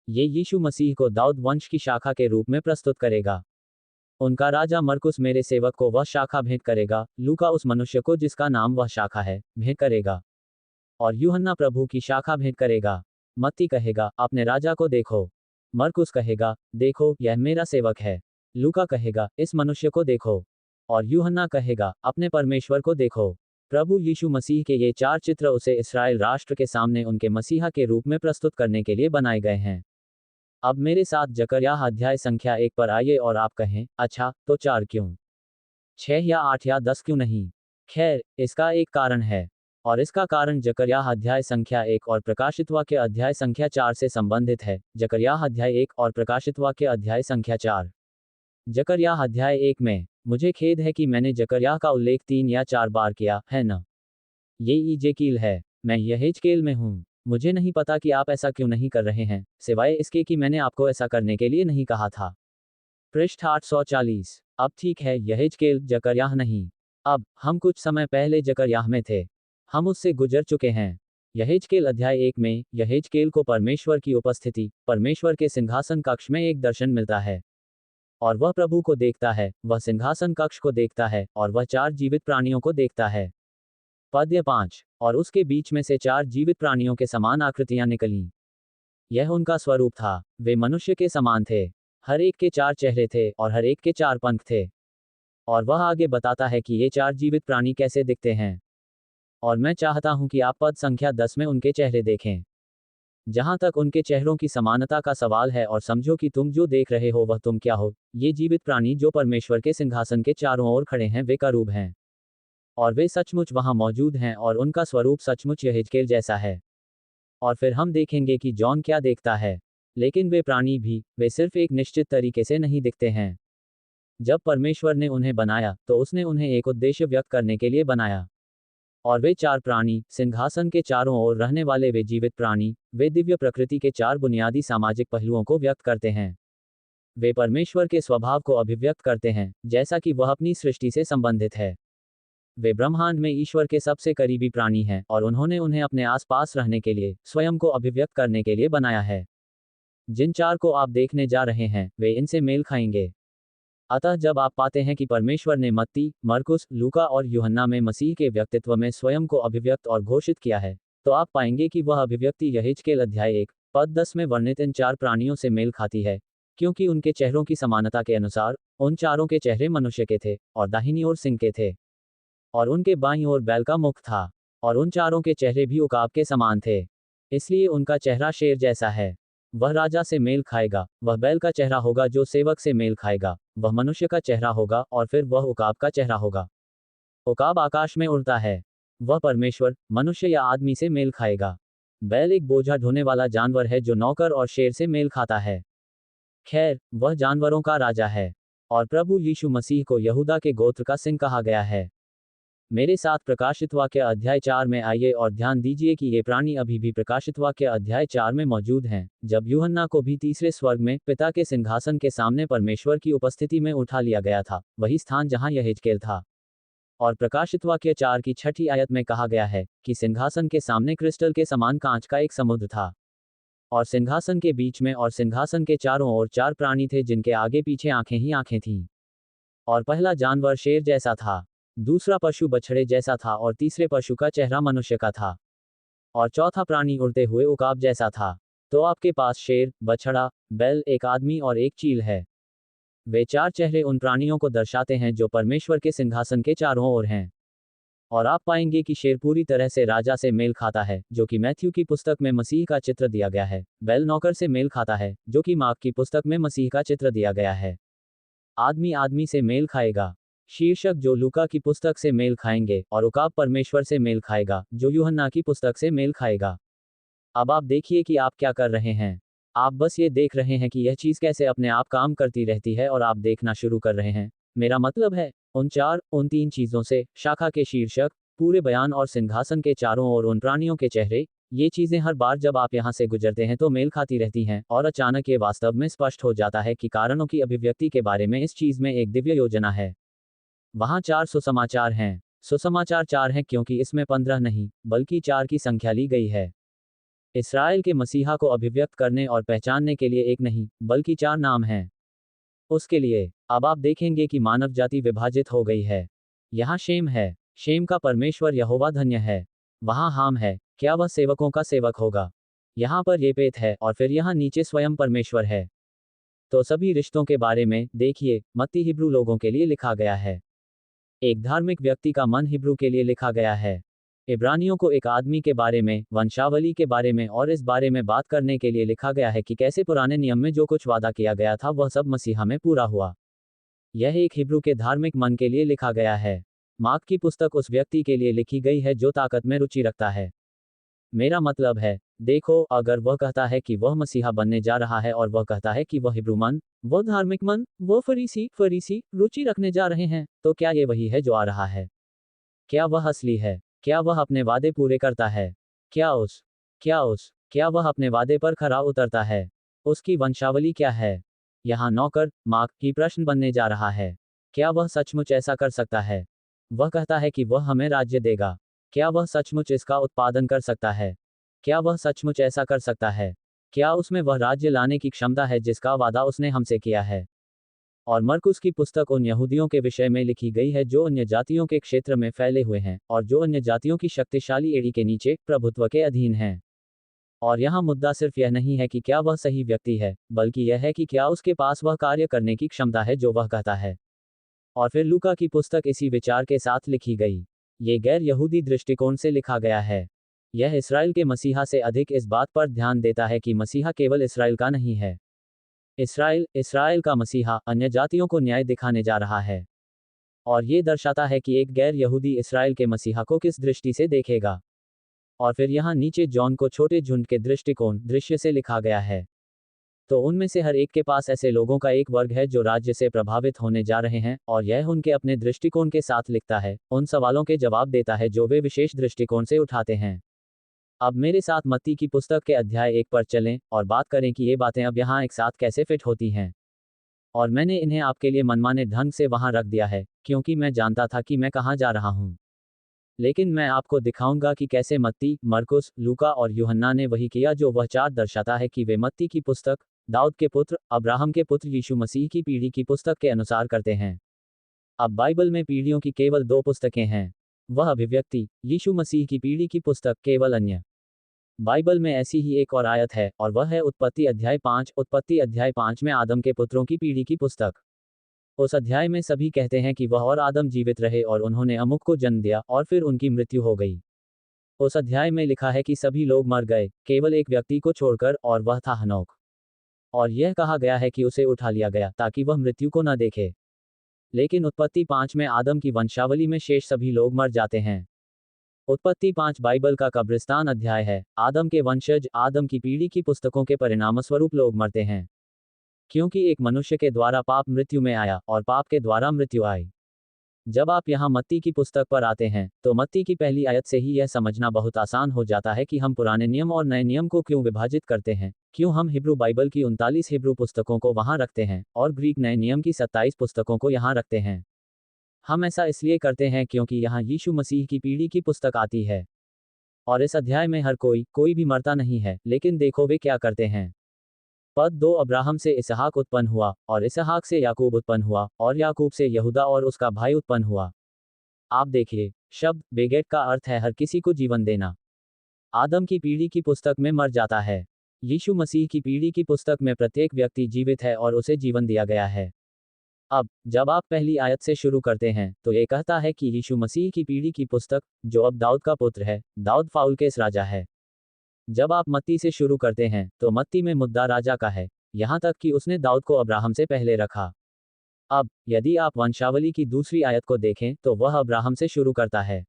ये यीशु मसीह को दाऊद वंश की शाखा के रूप में प्रस्तुत करेगा। उनका राजा मरकुस मेरे सेवक को वह शाखा भेंट करेगा, लूका उस मनुष्य को जिसका नाम वह शाखा है, भेंट करेगा, और यूहन्ना प्रभु की शाखा भेंट करेगा। मत्ती कहेगा, अपने राजा को देखो। मरकुस कहेगा, देखो यह मेरा सेवक है। लूका कहेगा, इस मनुष्य को देखो। और यूहन्ना कहेगा, अपने परमेश्वर को देखो। प्रभु यीशु मसीह के ये 4 चित्र उसे इस्राएल राष्ट्र के सामने उनके मसीहा के रूप में प्रस्तुत करने के लिए बनाए गए हैं। अब मेरे साथ जकर्याह अध्याय संख्या 1 पर आइए और आप कहें, अच्छा, तो 4 क्यों? 6 या 8 या 10 क्यों नहीं? खैर, इसका एक कारण है। और इसका कारण जकर्याह अध्याय संख्या 1 और प्रकाशितवाक्य अध्याय संख्या 4 से संबंधित है। जकर्याह अध्याय 1 और प्रकाशितवाक्य अध्याय संख्या 4। जकर्याह अध्याय 1 में, मुझे खेद है कि मैंने जकर्याह का उल्लेख 3 या 4 बार किया है न। ये इजेकील है। मैं यहेजकेल में हूँ। मुझे नहीं पता कि आप ऐसा क्यों नहीं कर रहे हैं, सिवाय इसके कि मैंने आपको ऐसा करने के लिए नहीं कहा था। पृष्ठ 840। अब ठीक है, यहेजकेल, जकर्याह नहीं। अब हम कुछ समय पहले जकर्याह में थे। हम उससे गुजर चुके हैं। यहेजकेल अध्याय 1 में, यहेजकेल को परमेश्वर की उपस्थिति, परमेश्वर के सिंहासन कक्ष में एक दर्शन मिलता है। और वह प्रभु को देखता है, वह सिंहासन कक्ष को देखता है, और वह 4 जीवित प्राणियों को देखता है। पद्य 5। और उसके बीच में से 4 जीवित प्राणियों के समान आकृतियां निकलीं। यह उनका स्वरूप था। वे मनुष्य के समान थे। हर एक के 4 चेहरे थे और हर एक के 4 पंख थे। और वह आगे बताता है कि ये 4 जीवित प्राणी कैसे दिखते हैं। और मैं चाहता हूं कि आप पद संख्या 10 में उनके चेहरे देखें। जहां तक उनके चेहरों की समानता का सवाल है, और समझो कि तुम जो देख रहे हो वह तुम क्या हो। ये जीवित प्राणी जो परमेश्वर के सिंहासन के चारों ओर खड़े हैं वे करूब हैं। और वे सचमुच वहां मौजूद हैं और उनका स्वरूप सचमुच यहेजकेल जैसा है। और फिर हम देखेंगे कि जॉन क्या देखता है। लेकिन वे प्राणी भी, वे सिर्फ एक निश्चित तरीके से नहीं दिखते हैं। जब परमेश्वर ने उन्हें बनाया, तो उसने उन्हें एक उद्देश्य व्यक्त करने के लिए बनाया। और वे 4 प्राणी, सिंहासन के चारों ओर रहने वाले वे जीवित प्राणी, वे दिव्य प्रकृति के 4 बुनियादी सामाजिक पहलुओं को व्यक्त करते हैं। वे परमेश्वर के स्वभाव को अभिव्यक्त करते हैं, जैसा कि वह अपनी सृष्टि से संबंधित है। वे ब्रह्मांड में ईश्वर के सबसे करीबी प्राणी हैं, और उन्होंने उन्हें अपने आसपास रहने के लिए, स्वयं को अभिव्यक्त करने के लिए बनाया है। जिन 4 को आप देखने जा रहे हैं, वे इनसे मेल खाएंगे। अतः जब आप पाते हैं कि परमेश्वर ने मत्ती, मरकुस, लूका और यूहन्ना में मसीह के व्यक्तित्व में स्वयं को अभिव्यक्त और घोषित किया है, तो आप पाएंगे कि वह अभिव्यक्ति यहेजकेल अध्याय 1 पद 10 में वर्णित इन 4 प्राणियों से मेल खाती है, क्योंकि उनके चेहरों की समानता के अनुसार, उन चारों के चेहरे मनुष्य के थे, और दाहिनी ओर सिंह के थे, और उनके बाईं ओर बैल का मुख था, और उन चारों के चेहरे भी उकाब के समान थे। इसलिए उनका चेहरा शेर जैसा है। वह राजा से मेल खाएगा, वह बैल का चेहरा होगा जो सेवक से मेल खाएगा, वह मनुष्य का चेहरा होगा, और फिर वह उकाब का चेहरा होगा। उकाब आकाश में उड़ता है। वह परमेश्वर, मनुष्य या आदमी से मेल खाएगा। बैल एक बोझा ढोने वाला जानवर है जो नौकर और शेर से मेल खाता है। खैर, वह जानवरों का राजा है। और प्रभु यीशु मसीह को यहूदा के गोत्र का सिंह कहा गया है। मेरे साथ प्रकाशितवाक्य अध्याय 4 में आइए और ध्यान दीजिए कि ये प्राणी अभी भी प्रकाशितवाक्य अध्याय 4 में मौजूद हैं, जब यूहन्ना को भी तीसरे स्वर्ग में, पिता के सिंहासन के सामने परमेश्वर की उपस्थिति में उठा लिया गया था, वही स्थान जहां यहेजकेल था। और प्रकाशितवाक्य 4 की 6ठी आयत में कहा गया है कि सिंहासन के सामने क्रिस्टल के समान कांच का एक समुद्र था। और सिंहासन के बीच में और सिंहासन के चारों ओर 4 प्राणी थे जिनके आगे पीछे आंखें ही आंखें थीं। और पहला जानवर शेर जैसा था, दूसरा पशु बछड़े जैसा था, और तीसरे पशु का चेहरा मनुष्य का था, और चौथा प्राणी उड़ते हुए उकाब जैसा था। तो आपके पास शेर, बछड़ा, बैल, एक आदमी और एक चील है। वे 4 चेहरे उन प्राणियों को दर्शाते हैं जो परमेश्वर के सिंहासन के चारों ओर हैं। और आप पाएंगे कि शेर पूरी तरह से राजा से मेल खाता है, जो कि मैथ्यू की पुस्तक में मसीह का चित्र दिया गया है। बैल नौकर से मेल खाता है, जो कि मार्क की पुस्तक में मसीह का चित्र दिया गया है। आदमी आदमी से मेल खाएगा, शीर्षक जो लूका की पुस्तक से मेल खाएंगे, और उकाब परमेश्वर से मेल खाएगा, जो यूहन्ना की पुस्तक से मेल खाएगा। अब आप देखिए कि आप क्या कर रहे हैं। आप बस ये देख रहे हैं कि यह चीज़ कैसे अपने आप काम करती रहती है, और आप देखना शुरू कर रहे हैं। मेरा मतलब है, उन 3 चीज़ों से, शाखा के शीर्षक, पूरे बयान और सिंहासन के चारों ओर उन प्राणियों के चेहरे, ये चीज़ें हर बार जब आप यहाँ से गुजरते हैं तो मेल खाती रहती हैं, और अचानक ये वास्तव में स्पष्ट हो जाता है कि कारणों की अभिव्यक्ति के बारे में इस चीज़ में एक दिव्य योजना है। वहाँ 4 सुसमाचार हैं। सुसमाचार 4 हैं क्योंकि इसमें 15 नहीं, बल्कि 4 की संख्या ली गई है। इसराइल के मसीहा को अभिव्यक्त करने और पहचानने के लिए एक नहीं, बल्कि 4 नाम हैं। उसके लिए अब आप देखेंगे कि मानव जाति विभाजित हो गई है। यहाँ शेम है, शेम का परमेश्वर यहोवा धन्य है। वहाँ हाम है, क्या वह सेवकों का सेवक होगा? यहाँ पर येपेत है और फिर यहाँ नीचे स्वयं परमेश्वर है। तो सभी रिश्तों के बारे में देखिए, मत्ती हिब्रू लोगों के लिए लिखा गया है। एक धार्मिक व्यक्ति का मन हिब्रू के लिए लिखा गया है। इब्रानियों को एक आदमी के बारे में, वंशावली के बारे में और इस बारे में बात करने के लिए लिखा गया है कि कैसे पुराने नियम में जो कुछ वादा किया गया था वह सब मसीहा में पूरा हुआ। यह एक हिब्रू के धार्मिक मन के लिए लिखा गया है। मार्क की पुस्तक उस व्यक्ति के लिए लिखी गई है जो ताकत में रुचि रखता है। मेरा मतलब है, देखो, अगर वह कहता है कि वह मसीहा बनने जा रहा है और वह कहता है कि वह हिब्रू मन, वह धार्मिक मन, वह फरीसी रुचि रखने जा रहे हैं, तो क्या ये वही है जो आ रहा है? क्या वह असली है? क्या वह अपने वादे पूरे करता है? क्या वह अपने वादे पर खरा उतरता है? उसकी वंशावली क्या है? यहाँ नौकर, मार्क ही प्रश्न बनने जा रहा है। क्या वह सचमुच ऐसा कर सकता है? वह कहता है कि वह हमें राज्य देगा। क्या वह सचमुच इसका उत्पादन कर सकता है? क्या वह सचमुच ऐसा कर सकता है? क्या उसमें वह राज्य लाने की क्षमता है जिसका वादा उसने हमसे किया है? और मरकुस की पुस्तक उन यहूदियों के विषय में लिखी गई है जो अन्य जातियों के क्षेत्र में फैले हुए हैं और जो अन्य जातियों की शक्तिशाली एड़ी के नीचे प्रभुत्व के अधीन हैं। और यहाँ मुद्दा सिर्फ यह नहीं है कि क्या वह सही व्यक्ति है, बल्कि यह है कि क्या उसके पास वह कार्य करने की क्षमता है जो वह कहता है। और फिर लूका की पुस्तक इसी विचार के साथ लिखी गई। ये गैर यहूदी दृष्टिकोण से लिखा गया है। यह इस्राएल के मसीहा से अधिक इस बात पर ध्यान देता है कि मसीहा केवल इस्राएल का नहीं है। इस्राएल का मसीहा अन्य जातियों को न्याय दिखाने जा रहा है। और ये दर्शाता है कि एक गैर यहूदी इस्राएल के मसीहा को किस दृष्टि से देखेगा। और फिर यहाँ नीचे जॉन को छोटे झुंड के दृश्य से लिखा गया है। तो उनमें से हर एक के पास ऐसे लोगों का एक वर्ग है जो राज्य से प्रभावित होने जा रहे हैं, और यह उनके अपने दृष्टिकोण के साथ लिखता है, उन सवालों के जवाब देता है जो वे विशेष दृष्टिकोण से उठाते हैं। अब मेरे साथ मत्ती की पुस्तक के अध्याय 1 पर चलें और बात करें कि ये बातें अब यहाँ एक साथ कैसे फिट होती हैं। और मैंने इन्हें आपके लिए मनमाने ढंग से वहाँ रख दिया है, क्योंकि मैं जानता था कि मैं कहाँ जा रहा हूँ। लेकिन मैं आपको दिखाऊंगा कि कैसे मत्ती, मरकुस, लूका और यूहन्ना ने वही किया जो वह चार्ट दर्शाता है कि वे मत्ती की पुस्तक, दाऊद के पुत्र, अब्राहम के पुत्र यीशु मसीह की पीढ़ी की पुस्तक के अनुसार करते हैं। अब बाइबल में पीढ़ियों की केवल 2 पुस्तकें हैं। वह अभिव्यक्ति, यीशु मसीह की पीढ़ी की पुस्तक, केवल अन्य। बाइबल में ऐसी ही एक और आयत है, और वह है उत्पत्ति अध्याय 5। उत्पत्ति अध्याय 5 में आदम के पुत्रों की पीढ़ी की पुस्तक। उस अध्याय में सभी कहते हैं कि वह और आदम जीवित रहे और उन्होंने अमुक को जन्म दिया और फिर उनकी मृत्यु हो गई। उस अध्याय में लिखा है कि सभी लोग मर गए, केवल एक व्यक्ति को छोड़कर, और वह था हनोक। और यह कहा गया है कि उसे उठा लिया गया ताकि वह मृत्यु को न देखे। लेकिन उत्पत्ति 5 में आदम की वंशावली में शेष सभी लोग मर जाते हैं। उत्पत्ति 5 बाइबल का कब्रिस्तान अध्याय है। आदम के वंशज, आदम की पीढ़ी की पुस्तकों के परिणामस्वरूप लोग मरते हैं, क्योंकि एक मनुष्य के द्वारा पाप मृत्यु में आया और पाप के द्वारा मृत्यु आई। जब आप यहाँ मत्ती की पुस्तक पर आते हैं, तो मत्ती की पहली आयत से ही यह समझना बहुत आसान हो जाता है कि हम पुराने नियम और नए नियम को क्यों विभाजित करते हैं, क्यों हम हिब्रू बाइबल की 39 हिब्रू पुस्तकों को वहाँ रखते हैं और ग्रीक नए नियम की 27 पुस्तकों को यहाँ रखते हैं। हम ऐसा इसलिए करते हैं क्योंकि यहाँ यीशु मसीह की पीढ़ी की पुस्तक आती है। और इस अध्याय में हर कोई भी मरता नहीं है, लेकिन देखो वे क्या करते हैं। पद 2 अब्राहम से इसहाक उत्पन्न हुआ, और इसहाक से याकूब उत्पन्न हुआ, और याकूब से यहूदा और उसका भाई उत्पन्न हुआ। आप देखिए, शब्द बेगेट का अर्थ है हर किसी को जीवन देना। आदम की पीढ़ी की पुस्तक में मर जाता है। यीशु मसीह की पीढ़ी की पुस्तक में प्रत्येक व्यक्ति जीवित है और उसे जीवन दिया गया है। अब जब आप पहली आयत से शुरू करते हैं, तो ये कहता है कि यीशु मसीह की पीढ़ी की पुस्तक, जो अब दाऊद का पुत्र है, दाऊद फाउल केस राजा है। जब आप मत्ती से शुरू करते हैं, तो मत्ती में मुद्दा राजा का है, यहाँ तक कि उसने दाऊद को अब्राहम से पहले रखा। अब यदि आप वंशावली की दूसरी आयत को देखें, तो वह अब्राहम से शुरू करता है।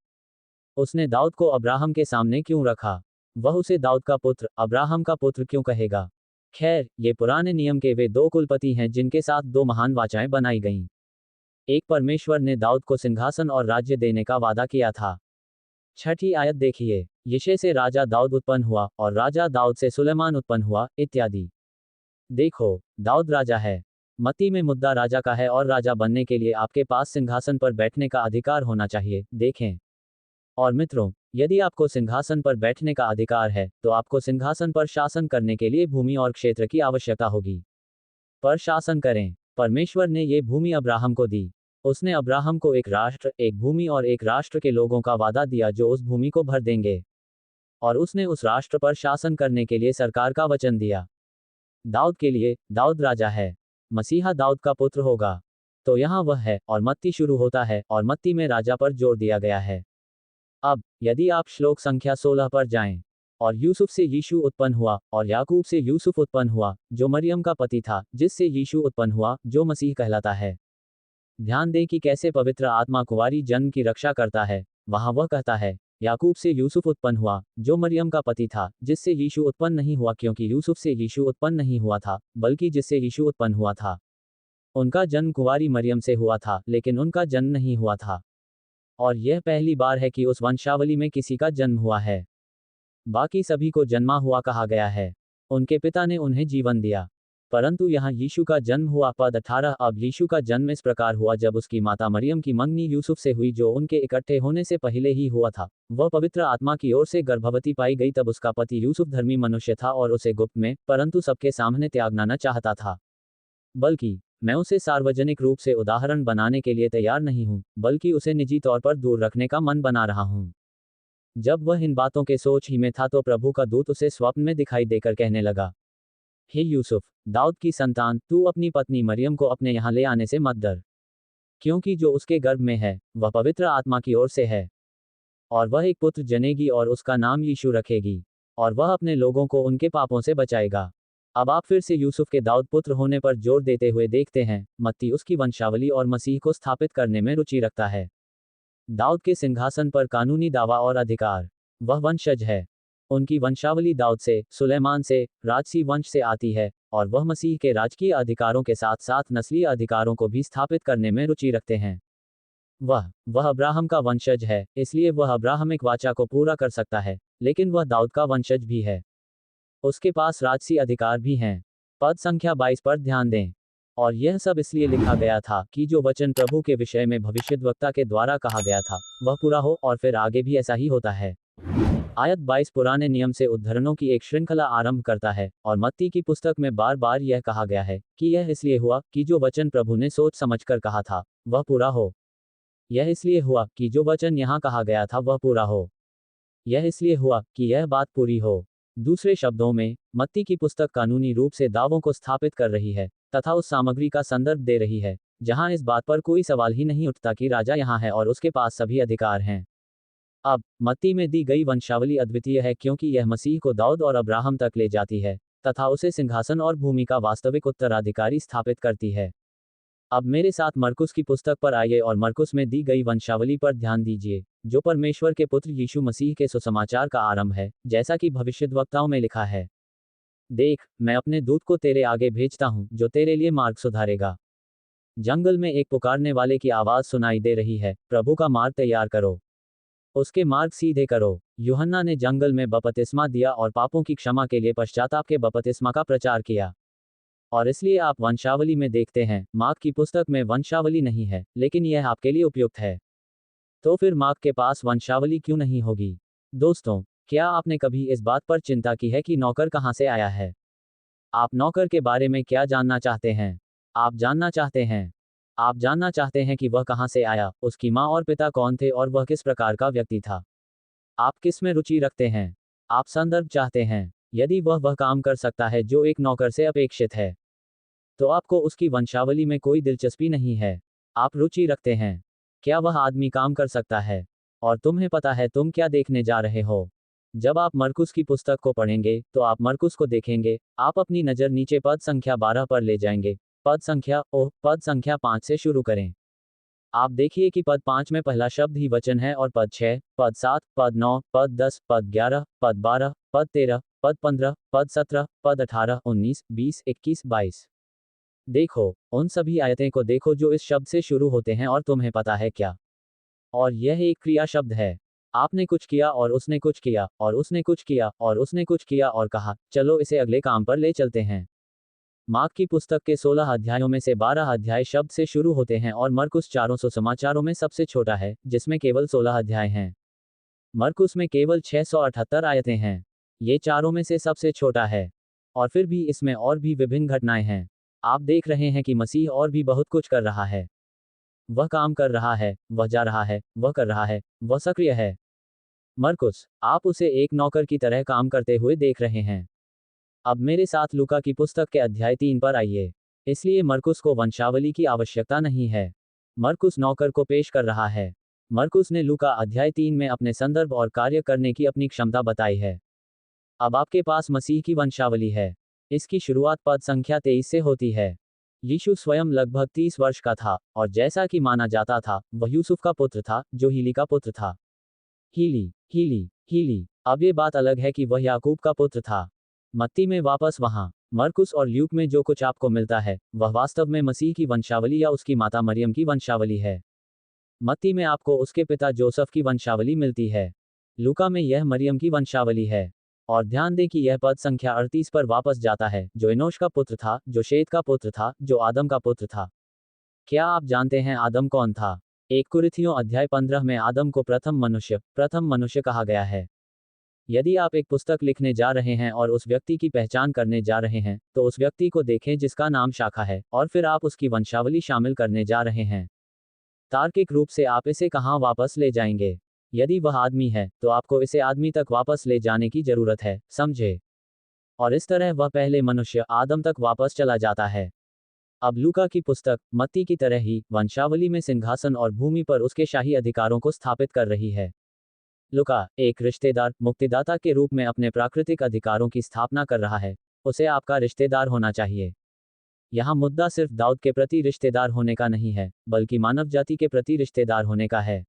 उसने दाऊद को अब्राहम के सामने क्यों रखा? वह उसे दाऊद का पुत्र, अब्राहम का पुत्र क्यों कहेगा? खैर, ये पुराने नियम के वे 2 कुलपति हैं जिनके साथ 2 महान वाचाएं बनाई गईं। एक, परमेश्वर ने दाऊद को सिंहासन और राज्य देने का वादा किया था। छठी आयत देखिए, यिशै से राजा दाऊद उत्पन्न हुआ, और राजा दाऊद से सुलेमान उत्पन्न हुआ, इत्यादि। देखो, दाऊद राजा है। मत्ती में मुद्दा राजा का है, और राजा बनने के लिए आपके पास सिंहासन पर बैठने का अधिकार होना चाहिए, देखें। और मित्रों, यदि आपको सिंहासन पर बैठने का अधिकार है, तो आपको सिंहासन पर शासन करने के लिए भूमि और क्षेत्र की आवश्यकता होगी। पर शासन करें। परमेश्वर ने ये भूमि अब्राहम को दी। उसने अब्राहम को एक राष्ट्र, एक भूमि और एक राष्ट्र के लोगों का वादा दिया जो उस भूमि को भर देंगे। और उसने उस राष्ट्र पर शासन करने के लिए सरकार का वचन दिया। दाऊद के लिए, दाऊद राजा है। मसीहा दाऊद का पुत्र होगा। तो यहाँ वह है, और मत्ती शुरू होता है, और मत्ती में राजा पर जोर दिया गया है। अब यदि आप श्लोक संख्या 16 पर जाएं, और यूसुफ से यीशु उत्पन्न हुआ, और याकूब से यूसुफ उत्पन्न हुआ, जो मरियम का पति था, जिससे यीशु उत्पन्न हुआ, जो मसीह कहलाता है। ध्यान दें कि कैसे पवित्र आत्मा कुंवारी जन्म की रक्षा करता है। वहां वह कहता है, याकूब से यूसुफ उत्पन्न हुआ, जो मरियम का पति था, जिससे यीशु उत्पन्न नहीं हुआ, क्योंकि यूसुफ से यीशु उत्पन्न नहीं हुआ था, बल्कि जिससे यीशु उत्पन्न हुआ था। उनका जन्म कुंवारी मरियम से हुआ था, लेकिन उनका जन्म नहीं हुआ था। और यह पहली बार है कि उस वंशावली में किसी का जन्म हुआ है। बाकी सभी को जन्मा हुआ कहा गया है। उनके पिता ने उन्हें जीवन दिया। परंतु यहाँ यीशु का जन्म हुआ। पद 18। अब यीशु का जन्म इस प्रकार हुआ जब उसकी माता मरियम की मंगनी यूसुफ से हुई, जो उनके इकट्ठे होने से पहले ही हुआ था। वह पवित्र आत्मा की ओर से गर्भवती पाई गई। तब उसका पति यूसुफ धर्मी मनुष्य था और उसे गुप्त में, परंतु सबके सामने त्यागना न चाहता था। बल्कि मैं उसे सार्वजनिक रूप से उदाहरण बनाने के लिए तैयार नहीं हूं, बल्कि उसे निजी तौर पर दूर रखने का मन बना रहा हूं। जब वह इन बातों के सोच ही में था तो प्रभु का दूत उसे स्वप्न में दिखाई देकर कहने लगा, हे यूसुफ, दाऊद की संतान, तू अपनी पत्नी मरियम को अपने यहाँ ले आने से मत डर, क्योंकि जो उसके गर्भ में है वह पवित्र आत्मा की ओर से है। और वह एक पुत्र जनेगी और उसका नाम यीशु रखेगी, और वह अपने लोगों को उनके पापों से बचाएगा। अब आप फिर से यूसुफ के दाऊद पुत्र होने पर जोर देते हुए देखते हैं। मत्ती उसकी वंशावली और मसीह को स्थापित करने में रुचि रखता है। दाऊद के सिंहासन पर कानूनी दावा और अधिकार। वह वंशज है। उनकी वंशावली दाऊद से, सुलेमान से, राजसी वंश से आती है, और वह मसीह के राजकीय अधिकारों के साथ साथ नस्लीय अधिकारों को भी स्थापित करने में रुचि रखते हैं। वह अब्राहम का वंशज है, इसलिए वह अब्राहमिक वाचा को पूरा कर सकता है, लेकिन वह दाऊद का वंशज भी है। उसके पास राजसी अधिकार भी हैं। पद संख्या 22 पर ध्यान दें। और यह सब इसलिए लिखा गया था कि जो वचन प्रभु के विषय में भविष्यद्वक्ता के द्वारा कहा गया था वह पूरा हो, और फिर आगे भी ऐसा ही होता है। आयत 22 पुराने नियम से उद्धरणों की एक श्रृंखला आरंभ करता है, और मत्ती की पुस्तक में बार बार यह कहा गया है कि यह इसलिए हुआ कि जो वचन प्रभु ने सोच समझकर कहा था वह पूरा हो। यह इसलिए हुआ कि जो वचन यहाँ कहा गया था वह पूरा हो। यह इसलिए हुआ कि यह बात पूरी हो। दूसरे शब्दों में, मत्ती की पुस्तक कानूनी रूप से दावों को स्थापित कर रही है, तथा उस सामग्री का संदर्भ दे रही है जहां इस बात पर कोई सवाल ही नहीं उठता कि राजा यहां है और उसके पास सभी अधिकार हैं। अब मत्ती में दी गई वंशावली अद्वितीय है, क्योंकि यह मसीह को दाऊद और अब्राहम तक ले जाती है, तथा उसे सिंहासन और भूमि का वास्तविक उत्तराधिकारी स्थापित करती है। अब मेरे साथ मरकुस की पुस्तक पर आइए और मरकुस में दी गई वंशावली पर ध्यान दीजिए, जो परमेश्वर के पुत्र यीशु मसीह के सुसमाचार का आरंभ है, जैसा कि भविष्यद्वक्ताओं में लिखा है। देख, मैं अपने दूत को तेरे आगे भेजता हूं, जो तेरे लिए मार्ग सुधारेगा। जंगल में एक पुकारने वाले की आवाज सुनाई दे रही है, प्रभु का मार्ग तैयार करो, उसके मार्ग सीधे करो। यूहन्ना ने जंगल में बपतिस्मा दिया और पापों की क्षमा के लिए पश्चाताप के बपतिस्मा का प्रचार किया। और इसलिए आप वंशावली में देखते हैं, मार्क की पुस्तक में वंशावली नहीं है, लेकिन यह आपके लिए उपयुक्त है। तो फिर मार्क के पास वंशावली क्यों नहीं होगी? दोस्तों, क्या आपने कभी इस बात पर चिंता की है कि नौकर कहां से आया है? आप नौकर के बारे में क्या जानना चाहते हैं? आप जानना चाहते हैं कि वह कहां से आया, उसकी माँ और पिता कौन थे और वह किस प्रकार का व्यक्ति था। आप किस में रुचि रखते हैं? आप संदर्भ चाहते हैं। यदि वह काम कर सकता है जो एक नौकर से अपेक्षित है, तो आपको उसकी वंशावली में कोई दिलचस्पी नहीं है। आप रुचि रखते हैं, क्या वह आदमी काम कर सकता है? और तुम्हें पता है तुम क्या देखने जा रहे हो। जब आप मरकुस की पुस्तक को पढ़ेंगे तो आप मरकुस को देखेंगे। आप अपनी नज़र नीचे पद संख्या 12 पर ले जाएंगे। पद संख्या 5 से शुरू करें। आप देखिए कि पद 5 में पहला शब्द ही वचन है, और पद 6, पद 7, पद 9, पद 10, पद 11, पद 12, पद 13, पद 15, पद 17, पद 18, 19, 20, 21, 22। देखो, उन सभी आयतें को देखो जो इस शब्द से शुरू होते हैं, और तुम्हें पता है क्या? और यह एक क्रिया शब्द है। आपने कुछ किया और उसने कुछ किया, और उसने कुछ किया और उसने कुछ किया, और कहा, चलो इसे अगले काम पर ले चलते हैं। मार्क की पुस्तक के 16 अध्यायों में से 12 अध्याय शब्द से शुरू होते हैं, और मरकुस 400 समाचारों में सबसे छोटा है, जिसमें केवल 16 अध्याय हैं। मरकुस में केवल 678 आयतें हैं। ये चारों में से सबसे छोटा है। और फिर भी इसमें और भी विभिन्न घटनाएं हैं। आप देख रहे हैं कि मसीह और भी बहुत कुछ कर रहा है। वह काम कर रहा है, वह जा रहा है, वह कर रहा है, वह सक्रिय है। मरकुस, आप उसे एक नौकर की तरह काम करते हुए देख रहे हैं। अब मेरे साथ लूका की पुस्तक के अध्याय 3 पर आइए। इसलिए मरकुस को वंशावली की आवश्यकता नहीं है। मरकुस नौकर को पेश कर रहा है। मरकुस ने लूका अध्याय 3 में अपने संदर्भ और कार्य करने की अपनी क्षमता बताई है। अब आपके पास मसीह की वंशावली है। इसकी शुरुआत पद संख्या 23 से होती है। यीशु स्वयं लगभग 30 वर्ष का था, और जैसा कि माना जाता था, वह यूसुफ का पुत्र था, जो हीली का पुत्र था। हीली। अब ये बात अलग है कि वह याकूब का पुत्र था। मत्ती में वापस वहाँ, मरकुस और ल्यूक में जो कुछ आपको मिलता है, वह वास्तव में मसीह की वंशावली या उसकी माता मरियम की वंशावली है। मत्ती में आपको उसके पिता जोसेफ की वंशावली मिलती है। लूका में यह मरियम की वंशावली है। और ध्यान दें कि यह पद संख्या 38 पर वापस जाता है, जो इनोश का पुत्र था, जो शेत का पुत्र था, जो आदम का पुत्र था। क्या आप जानते हैं आदम कौन था? 1 कुरिन्थियों अध्याय 15 में आदम को प्रथम मनुष्य कहा गया है। यदि आप एक पुस्तक लिखने जा रहे हैं और उस व्यक्ति की पहचान करने जा रहे हैं, तो उस व्यक्ति को देखें जिसका नाम शाखा है, और फिर आप उसकी वंशावली शामिल करने जा रहे हैं। तार्किक रूप से आप इसे कहाँ वापस ले जाएंगे? यदि वह आदमी है, तो आपको इसे आदमी तक वापस ले जाने की जरूरत है, समझे? और इस तरह वह पहले मनुष्य आदम तक वापस चला जाता है। अब लूका की पुस्तक, मत्ती की तरह ही, वंशावली में सिंहासन और भूमि पर उसके शाही अधिकारों को स्थापित कर रही है। लूका, एक रिश्तेदार, मुक्तिदाता के रूप में अपने प्राकृतिक अधिकारों की स्थापना कर रहा है। उसे आपका रिश्तेदार होना चाहिए। यहाँ मुद्दा सिर्फ दाऊद के प्रति रिश्तेदार होने का नहीं है, बल्कि मानव जाति के प्रति रिश्तेदार होने का है।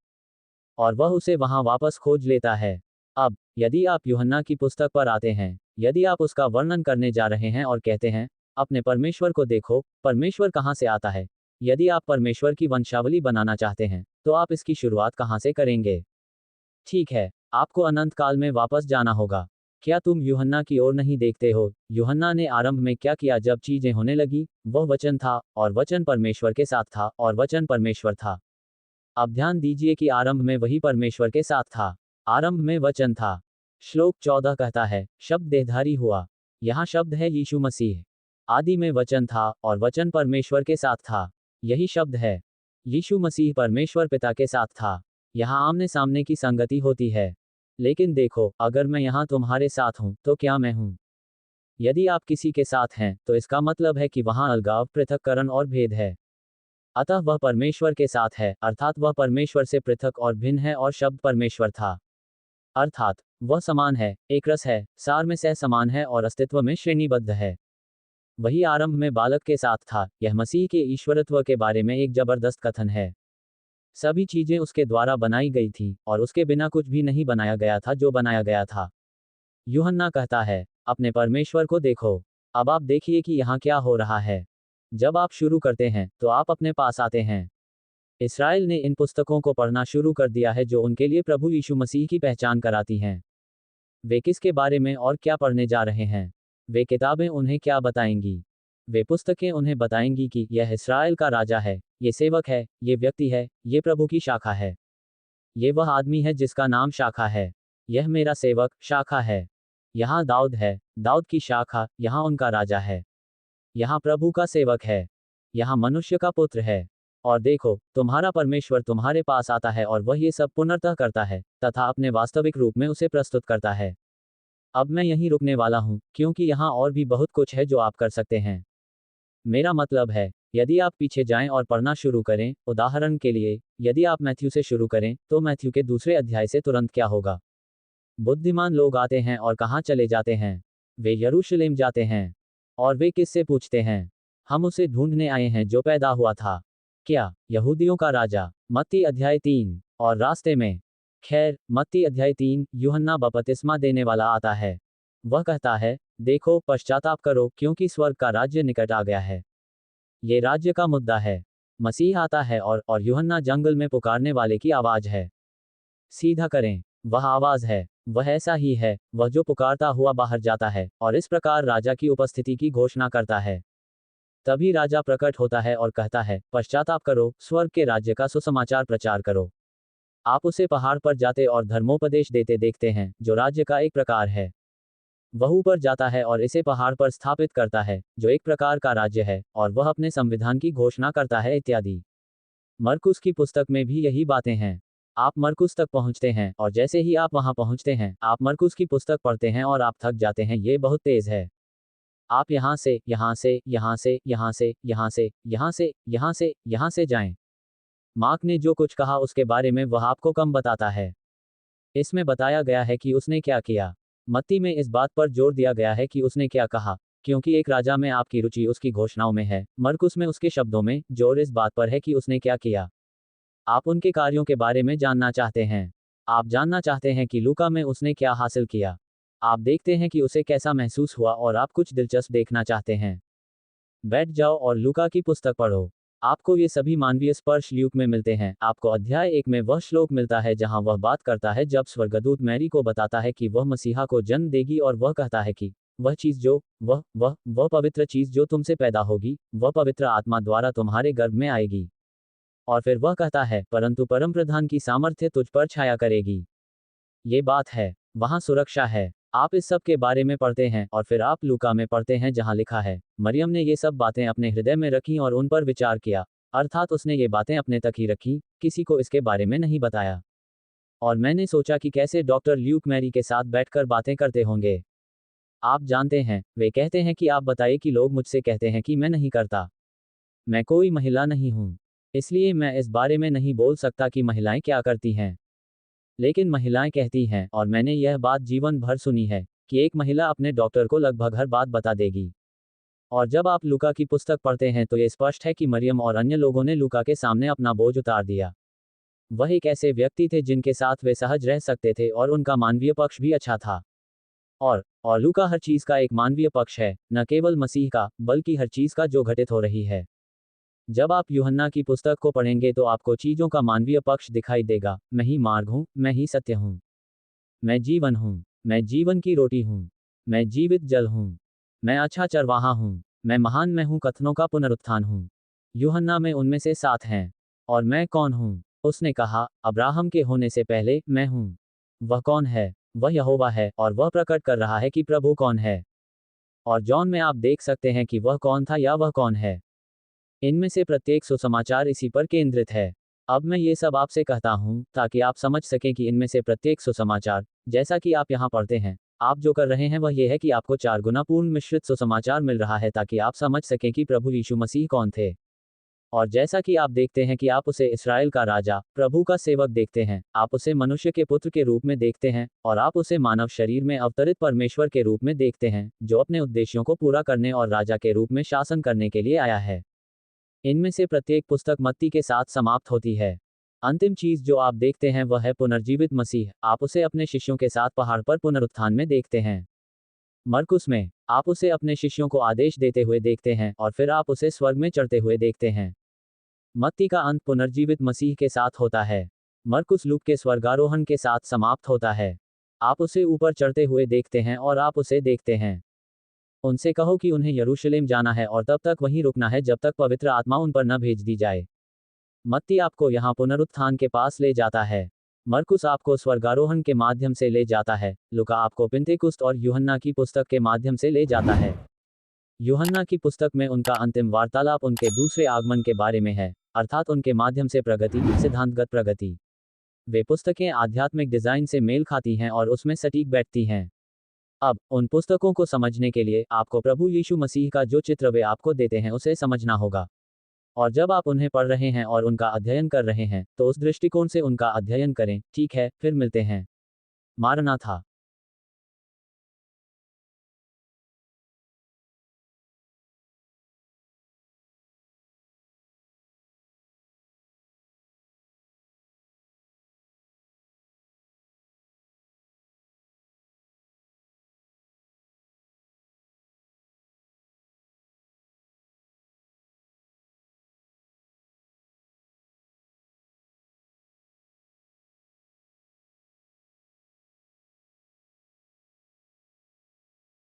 और वह उसे वहां वापस खोज लेता है। अब, यदि आप यूहन्ना की पुस्तक पर आते हैं, यदि आप उसका वर्णन करने जा रहे हैं और कहते हैं, अपने परमेश्वर को देखो, परमेश्वर कहाँ से आता है? यदि आप परमेश्वर की वंशावली बनाना चाहते हैं, तो आप इसकी शुरुआत कहाँ से करेंगे? ठीक है, आपको अनंत काल में वापस जाना होगा। क्या तुम यूहन्ना की ओर नहीं देखते हो? यूहन्ना ने आरंभ में क्या किया जब चीजें होने लगी? वह वचन था, और वचन परमेश्वर के साथ था, और वचन परमेश्वर था। अब ध्यान दीजिए कि आरंभ में वही परमेश्वर के साथ था। आरंभ में वचन था। श्लोक 14 कहता है, शब्द देहधारी हुआ। यहाँ शब्द है यीशु मसीह। आदि में वचन था, और वचन परमेश्वर के साथ था। यही शब्द है। यीशु मसीह परमेश्वर पिता के साथ था। यहाँ आमने सामने की संगति होती है। लेकिन देखो, अगर मैं यहाँ तुम्हारे साथ हूँ, तो क्या मैं हूँ? यदि आप किसी के साथ हैं, तो इसका मतलब है कि वहाँ अलगाव, पृथक्करण और भेद है। अतः वह परमेश्वर के साथ है, अर्थात वह परमेश्वर से पृथक और भिन्न है, और शब्द परमेश्वर था। अर्थात वह समान है, एक रस है, सार में सह समान है, और अस्तित्व में श्रेणीबद्ध है। वही आरंभ में बालक के साथ था। यह मसीह के ईश्वरत्व के बारे में एक जबरदस्त कथन है। सभी चीजें उसके द्वारा बनाई गई थी, और उसके बिना कुछ भी नहीं बनाया गया था जो बनाया गया था। यूहन्ना कहता है, अपने परमेश्वर को देखो। अब आप देखिए कि यहाँ क्या हो रहा है। जब आप शुरू करते हैं, तो आप अपने पास आते हैं। इस्राएल ने इन पुस्तकों को पढ़ना शुरू कर दिया है जो उनके लिए प्रभु यीशु मसीह की पहचान कराती हैं। वे किसके बारे में और क्या पढ़ने जा रहे हैं? वे किताबें उन्हें क्या बताएंगी? वे पुस्तकें उन्हें बताएंगी कि यह इस्राएल का राजा है, ये सेवक है, ये व्यक्ति है, ये प्रभु की शाखा है। ये वह आदमी है जिसका नाम शाखा है। यह मेरा सेवक, शाखा है। यहाँ दाऊद है, दाऊद की शाखा, यहाँ उनका राजा है। यहाँ प्रभु का सेवक है। यहाँ मनुष्य का पुत्र है। और देखो, तुम्हारा परमेश्वर तुम्हारे पास आता है, और वह ये सब पुनर्तः करता है, तथा अपने वास्तविक रूप में उसे प्रस्तुत करता है। अब मैं यहीं रुकने वाला हूँ, क्योंकि यहाँ और भी बहुत कुछ है जो आप कर सकते हैं। मेरा मतलब है, यदि आप पीछे जाएं और पढ़ना शुरू करें, उदाहरण के लिए, यदि आप मैथ्यू से शुरू करें, तो मैथ्यू के दूसरे अध्याय से तुरंत क्या होगा? बुद्धिमान लोग आते हैं और कहाँ चले जाते हैं? वे यरूशलेम जाते हैं। और वे किससे पूछते हैं? हम उसे ढूंढने आए हैं जो पैदा हुआ था। क्या यहूदियों का राजा? मत्ती अध्याय 3। और रास्ते में, खैर, मत्ती अध्याय 3, यूहन्ना बपतिस्मा देने वाला आता है। वह कहता है, देखो, पश्चाताप करो, क्योंकि स्वर्ग का राज्य निकट आ गया है। ये राज्य का मुद्दा है। मसीह आता है, और यूहन्ना जंगल में पुकारने वाले की आवाज है। सीधा करें। वह आवाज है। वह ऐसा ही है, वह जो पुकारता हुआ बाहर जाता है, और इस प्रकार राजा की उपस्थिति की घोषणा करता है। तभी राजा प्रकट होता है और कहता है, पश्चाताप करो, स्वर्ग के राज्य का सुसमाचार प्रचार करो। आप उसे पहाड़ पर जाते और धर्मोपदेश देते देखते हैं, जो राज्य का एक प्रकार है। वह ऊपर जाता है और इसे पहाड़ पर स्थापित करता है, जो एक प्रकार का राज्य है, और वह अपने संविधान की घोषणा करता है इत्यादि। मरकुस की पुस्तक में भी यही बातें हैं। आप मरकुस तक पहुंचते हैं, और जैसे ही आप वहां पहुंचते हैं, आप मरकुस की पुस्तक पढ़ते हैं और आप थक जाते हैं, ये बहुत तेज है। आप यहाँ से, यहाँ से, यहाँ से, यहाँ से, यहाँ से, यहाँ से, यहाँ से, यहाँ से जाएं। मार्क ने जो कुछ कहा उसके बारे में वह आपको कम बताता है। इसमें बताया गया है कि उसने क्या किया। मत्ती में इस बात पर जोर दिया गया है कि उसने क्या कहा, क्योंकि एक राजा में आपकी रुचि उसकी घोषणाओं में है। मरकुस में उसके शब्दों में जोर इस बात पर है कि उसने क्या किया। आप उनके कार्यों के बारे में जानना चाहते हैं। आप जानना चाहते हैं कि लूका में उसने क्या हासिल किया। आप देखते हैं कि उसे कैसा महसूस हुआ और आप कुछ दिलचस्प देखना चाहते हैं। बैठ जाओ और लूका की पुस्तक पढ़ो। आपको ये सभी मानवीय स्पर्श ल्यूक में मिलते हैं। आपको अध्याय 1 में वह श्लोक मिलता है जहां वह बात करता है जब स्वर्गदूत मैरी को बताता है कि वह मसीहा को जन्म देगी, और वह कहता है कि वह चीज जो वह पवित्र चीज जो तुमसे पैदा होगी, वह पवित्र आत्मा द्वारा तुम्हारे गर्भ में आएगी। और फिर वह कहता है, परंतु परमप्रधान की सामर्थ्य तुझ पर छाया करेगी। ये बात है, वहां सुरक्षा है। आप इस सब के बारे में पढ़ते हैं और फिर आप लूका में पढ़ते हैं जहां लिखा है, मरियम ने ये सब बातें अपने हृदय में रखीं और उन पर विचार किया, अर्थात उसने ये बातें अपने तक ही रखी, किसी को इसके बारे में नहीं बताया। और मैंने सोचा कि कैसे डॉक्टर ल्यूक मैरी के साथ बैठकर बातें करते होंगे। आप जानते हैं, वे कहते हैं कि आप बताइए कि लोग मुझसे कहते हैं कि मैं नहीं करता। मैं कोई महिला नहीं हूं, इसलिए मैं इस बारे में नहीं बोल सकता कि महिलाएं क्या करती हैं। लेकिन महिलाएं कहती हैं, और मैंने यह बात जीवन भर सुनी है, कि एक महिला अपने डॉक्टर को लगभग हर बात बता देगी। और जब आप लूका की पुस्तक पढ़ते हैं तो ये स्पष्ट है कि मरियम और अन्य लोगों ने लूका के सामने अपना बोझ उतार दिया। वह एक ऐसे व्यक्ति थे जिनके साथ वे सहज रह सकते थे और उनका मानवीय पक्ष भी अच्छा था। और लूका हर चीज का एक मानवीय पक्ष है, न केवल मसीह का, बल्कि हर चीज का जो घटित हो रही है। जब आप यूहन्ना की पुस्तक को पढ़ेंगे तो आपको चीजों का मानवीय पक्ष दिखाई देगा। मैं ही मार्ग हूं, मैं ही सत्य हूं, मैं जीवन हूं, मैं जीवन की रोटी हूं, मैं जीवित जल हूं, मैं अच्छा चरवाहा हूं, मैं हूं, कथनों का पुनरुत्थान हूं। यूहन्ना में उनमें से 7 हैं। और मैं कौन हूं? उसने कहा, अब्राहम के होने से पहले मैं हूं। वह कौन है? वह यहोवा है, और वह प्रकट कर रहा है कि प्रभु कौन है। और जॉन में आप देख सकते हैं कि वह कौन था या वह कौन है। इनमें से प्रत्येक सुसमाचार इसी पर केंद्रित है। अब मैं ये सब आपसे कहता हूं ताकि आप समझ सकें कि इनमें से प्रत्येक सुसमाचार, जैसा कि आप यहां पढ़ते हैं, आप जो कर रहे हैं वह यह है कि आपको 4 गुना पूर्ण मिश्रित सुसमाचार मिल रहा है ताकि आप समझ सकें कि प्रभु यीशु मसीह कौन थे। और जैसा कि आप देखते हैं कि आप उसे इस्राएल का राजा, प्रभु का सेवक देखते हैं, आप उसे मनुष्य के पुत्र के रूप में देखते हैं, और आप उसे मानव शरीर में अवतरित परमेश्वर के रूप में देखते हैं, जो अपने उद्देश्यों को पूरा करने और राजा के रूप में शासन करने के लिए आया है। इनमें से प्रत्येक पुस्तक मत्ती के साथ समाप्त होती है। अंतिम चीज जो आप देखते हैं वह है पुनर्जीवित मसीह। आप उसे अपने शिष्यों के साथ पहाड़ पर पुनरुत्थान में देखते हैं। मरकुस में आप उसे अपने शिष्यों को आदेश देते हुए देखते हैं, और फिर आप उसे स्वर्ग में चढ़ते हुए देखते हैं। मत्ती का अंत पुनर्जीवित मसीह के साथ होता है। मरकुस लूक के स्वर्गारोहण के साथ समाप्त होता है। आप उसे ऊपर चढ़ते हुए देखते हैं और आप उसे देखते हैं। उनसे कहो कि उन्हें यरूशलेम जाना है और तब तक वहीं रुकना है जब तक पवित्र आत्मा उन पर न भेज दी जाए। मत्ती आपको यहाँ पुनरुत्थान के पास ले जाता है। मरकुस आपको स्वर्गारोहण के माध्यम से ले जाता है। लुका आपको पिन्तेकुस्त और यूहन्ना की पुस्तक के माध्यम से ले जाता है। यूहन्ना की पुस्तक में उनका अंतिम वार्तालाप उनके दूसरे आगमन के बारे में है, अर्थात उनके माध्यम से प्रगति, सिद्धांतगत प्रगति। वे पुस्तकें आध्यात्मिक डिजाइन से मेल खाती हैं और उसमें सटीक बैठती हैं। अब उन पुस्तकों को समझने के लिए आपको प्रभु यीशु मसीह का जो चित्र वे आपको देते हैं उसे समझना होगा। और जब आप उन्हें पढ़ रहे हैं और उनका अध्ययन कर रहे हैं तो उस दृष्टिकोण से उनका अध्ययन करें। ठीक है, फिर मिलते हैं। मारनाथा।